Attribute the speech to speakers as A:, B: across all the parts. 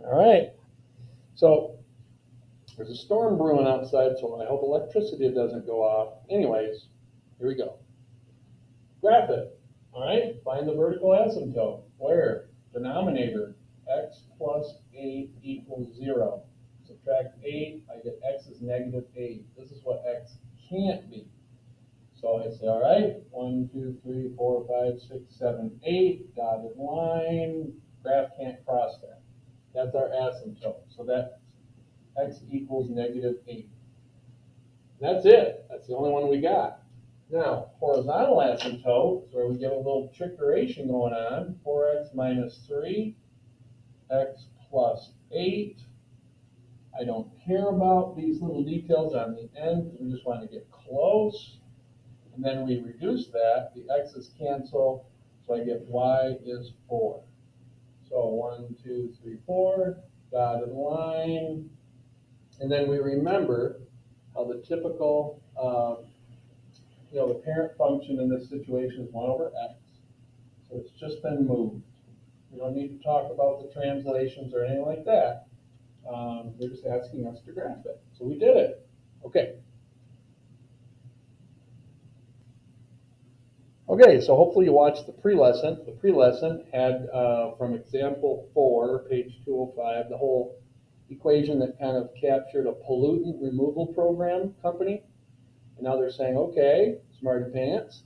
A: All right. So there's a storm brewing outside, so I hope electricity doesn't go off. Anyways, here we go. Graph it. All right. Find the vertical asymptote. Where? Denominator. X plus 8 equals 0. Subtract 8, I get x is negative 8. This is what x can't be. So I say, all right, 1, 2, 3, 4, 5, 6, 7, 8, dotted line. Graph can't cross that. That's our asymptote. So that x equals negative 8. That's it. That's the only one we got. Now, horizontal asymptote is where we get a little trickeration going on. 4x minus 3, x plus 8. I don't care about these little details on the end because we just want to get close. And then we reduce that. The x's cancel, so I get y is 4. So 1, 2, 3, 4, dotted line. And then we remember how the typical, the parent function in this situation is 1 over x. So it's just been moved. We don't need to talk about the translations or anything like that. They're just asking us to graph it. So we did it. Okay. Okay, so hopefully you watched the pre-lesson. The pre-lesson had, from example 4, page 205, the whole equation that kind of captured a pollutant removal program company. And now they're saying, okay, smarty pants.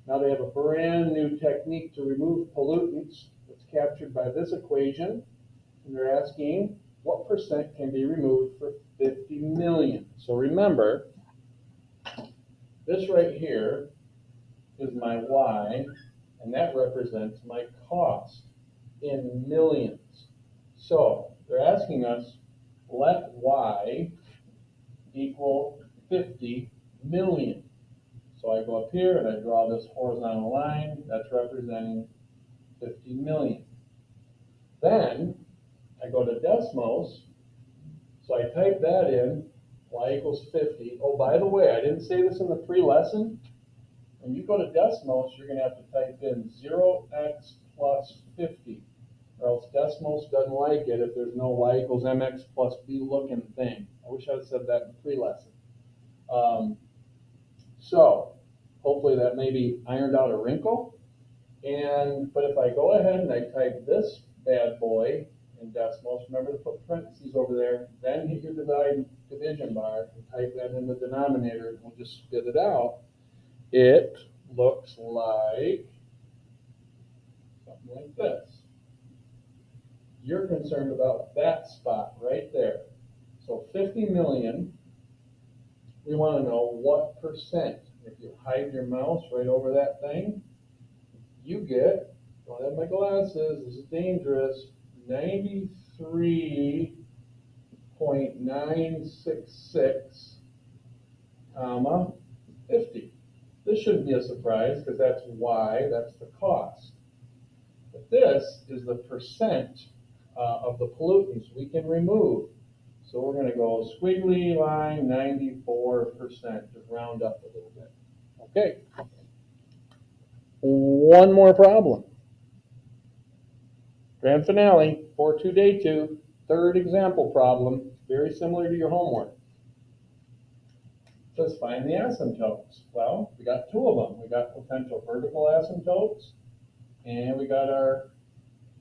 A: Now they have a brand new technique to remove pollutants that's captured by this equation. And they're asking, what percent can be removed for 50 million? So remember, this right here is my y, and that represents my cost in millions. So they're asking us, let y equal 50 million. So I go up here and I draw this horizontal line. That's representing 50 million. Then I go to Desmos. So I type that in, y equals 50. Oh, by the way, I didn't say this in the pre-lesson. When you go to Desmos, you're going to have to type in 0x plus 50, or else Desmos doesn't like it if there's no y equals mx plus b looking thing. I wish I had said that in the pre-lesson. So hopefully that maybe ironed out a wrinkle. But if I go ahead and I type this bad boy in Desmos, remember to put parentheses over there, then hit your division bar and type that in the denominator, and we'll just spit it out. It looks like something like this. You're concerned about that spot right there. So 50 million, we want to know what percent. If you hide your mouse right over that thing, you get, don't have my glasses, this is dangerous, 93.966, comma, 50. This shouldn't be a surprise because that's y, that's the cost. But this is the percent of the pollutants we can remove. So we're going to go squiggly line 94%, just round up a little bit. Okay. One more problem. Grand finale, 4-2 day 2, third example problem, very similar to your homework. Just find the asymptotes. Well, we got 2 of them. We got potential vertical asymptotes, and we got our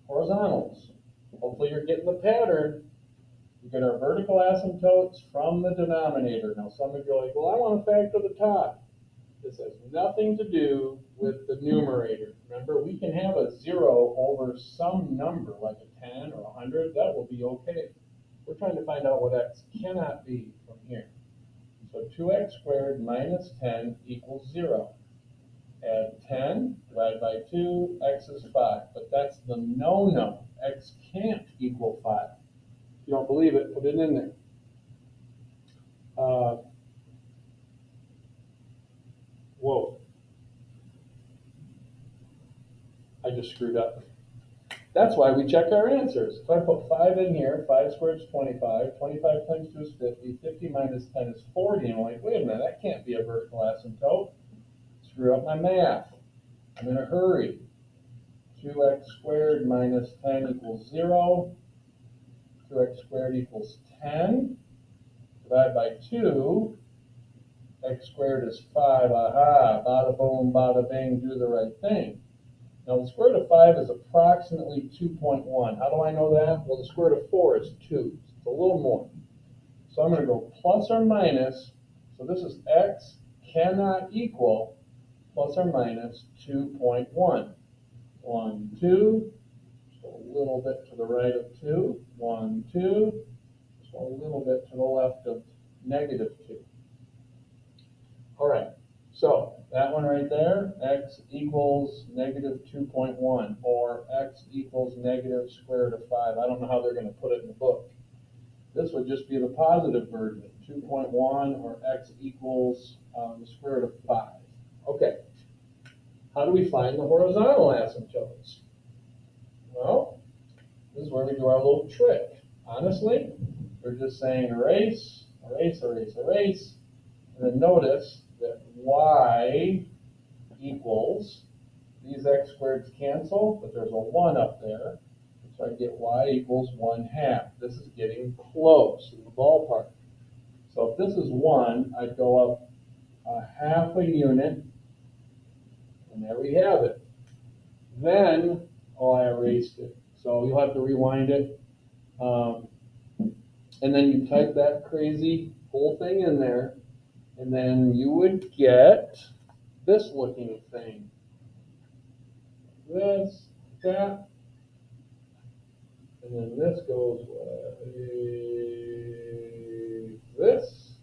A: horizontals. Hopefully you're getting the pattern. We get our vertical asymptotes from the denominator. Now some of you are like, well, I want to factor the top. This has nothing to do with the numerator. Remember, we can have a 0 over some number, like a 10 or 100. That will be okay. We're trying to find out what x cannot be from here. So 2x squared minus 10 equals 0. Add 10, divide by 2, x is 5. But that's the no-no. X can't equal 5. If you don't believe it, put it in there. Whoa. I just screwed up. That's why we check our answers. If I put 5 in here, 5 squared is 25. 25 times 2 is 50. 50 minus 10 is 40. And I'm like, wait a minute, that can't be a vertical asymptote. Screw up my math. I'm in a hurry. 2x squared minus 10 equals 0. 2x squared equals 10. Divide by 2. X squared is 5. Aha, bada boom, bada bing, do the right thing. Now the square root of 5 is approximately 2.1. How do I know that? Well, the square root of 4 is 2. It's a little more. So I'm going to go plus or minus. So this is x cannot equal plus or minus 2.1. 1, 2. Just a little bit to the right of 2. 1, 2. Just a little bit to the left of negative 2. All right. So that one right there, x equals negative 2.1, or x equals negative square root of 5. I don't know how they're going to put it in the book. This would just be the positive version, 2.1, or x equals the square root of 5. Okay. How do we find the horizontal asymptotes? Well, this is where we do our little trick. Honestly, we're just saying erase, erase, erase, erase, and then notice that y equals, these x squareds cancel, but there's a 1 up there. So I get y equals 1/2. This is getting close in the ballpark. So if this is 1, I'd go up a half a unit, and there we have it. Then, oh, I erased it. So you'll have to rewind it. And then you type that crazy whole thing in there, and then you would get this looking thing. This, that, and then this goes like this,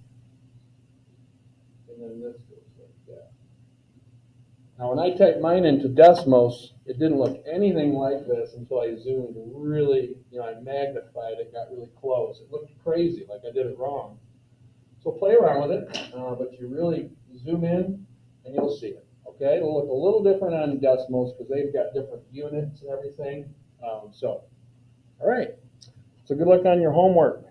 A: and then this goes like that. Now when I typed mine into Desmos, it didn't look anything like this until I zoomed really, I magnified it, got really close. It looked crazy, like I did it wrong. So play around with it, but you really zoom in and you'll see it. Okay, it'll look a little different on Desmos because they've got different units and everything. All right. So good luck on your homework.